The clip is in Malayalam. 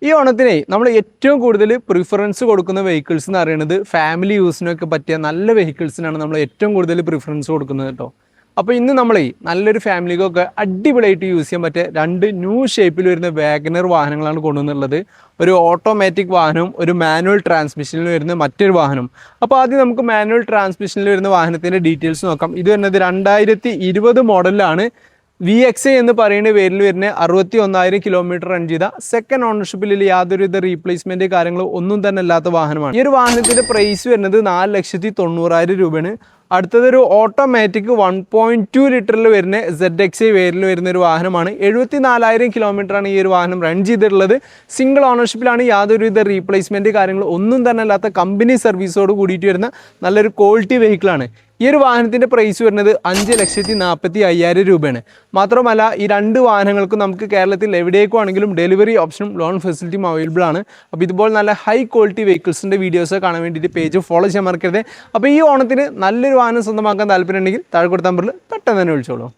ഈ ഓണത്തിനെ നമ്മൾ ഏറ്റവും കൂടുതൽ പ്രിഫറൻസ് കൊടുക്കുന്ന വെഹിക്കിൾസ് എന്ന് പറയുന്നത് ഫാമിലി യൂസിനൊക്കെ പറ്റിയ നല്ല വെഹിക്കിൾസിനാണ് നമ്മൾ ഏറ്റവും കൂടുതൽ പ്രിഫറൻസ് കൊടുക്കുന്നത് കേട്ടോ. അപ്പോൾ ഇന്ന് നമ്മളെ നല്ലൊരു ഫാമിലിക്കൊക്കെ അടിപൊളിയായിട്ട് യൂസ് ചെയ്യാൻ പറ്റിയ രണ്ട് ന്യൂ ഷേപ്പിൽ വരുന്ന വാഗനർ വാഹനങ്ങളാണ് കൊണ്ടുവന്നുള്ളത്. ഒരു ഓട്ടോമാറ്റിക് വാഹനവും ഒരു മാനുവൽ ട്രാൻസ്മിഷനിൽ വരുന്ന മറ്റൊരു വാഹനം. അപ്പോൾ ആദ്യം നമുക്ക് മാനുവൽ ട്രാൻസ്മിഷനിൽ വരുന്ന വാഹനത്തിൻ്റെ ഡീറ്റെയിൽസ് നോക്കാം. ഇത് വരുന്നത് 2020 മോഡലിലാണ്. VXA എന്ന് പറയുന്ന പേരിൽ വരുന്ന 61,000 കിലോമീറ്റർ റൺ ചെയ്ത സെക്കൻഡ് ഓണർഷിപ്പിൽ യാതൊരുവിധ റീപ്ലേസ്മെന്റ് കാര്യങ്ങളോ ഒന്നും തന്നെ ഇല്ലാത്ത വാഹനമാണ്. ഈ ഒരു വാഹനത്തിന്റെ പ്രൈസ് വരുന്നത് 4,90,000 രൂപയാണ്. അടുത്തതൊരു ഓട്ടോമാറ്റിക് 1.2 ലിറ്ററിൽ വരുന്ന ZXA വേരിൽ വരുന്ന ഒരു വാഹനമാണ്. 74,000 കിലോമീറ്ററാണ് ഈ ഒരു വാഹനം റൺ ചെയ്തിട്ടുള്ളത്. സിംഗിൾ ഓണർഷിപ്പിലാണ്. യാതൊരുവിധ റീപ്ലേസ്മെന്റ് കാര്യങ്ങൾ ഒന്നും തന്നെ അല്ലാത്ത കമ്പനി സർവീസോട് കൂടിയിട്ട് വരുന്ന നല്ലൊരു ക്വാളിറ്റി വെഹിക്കിളാണ്. ഈ ഒരു വാഹനത്തിൻ്റെ പ്രൈസ് വരുന്നത് 5,45,000 രൂപയാണ്. മാത്രമല്ല ഈ രണ്ട് വാഹനങ്ങൾക്കും നമുക്ക് കേരളത്തിൽ എവിടേക്കുവാണെങ്കിലും ഡെലിവറി ഓപ്ഷനും ലോൺ ഫെസിലിറ്റിയും അവൈലബിൾ ആണ്. അപ്പോൾ ഇതുപോലെ നല്ല ഹൈ ക്വാളിറ്റി വെഹിക്കിൾസിൻ്റെ വീഡിയോസ് കാണാൻ വേണ്ടിയിട്ട് പേജ് ഫോളോ ചെയ്യാൻ മറക്കരുത്. അപ്പോൾ ഈ ഓണത്തിന് നല്ലൊരു വാഹനം സ്വന്തമാക്കാൻ താല്പര്യമുണ്ടെങ്കിൽ താഴെ കൊടുത്ത നമ്പറിൽ പെട്ടെന്ന് തന്നെ വിളിച്ചോളൂ.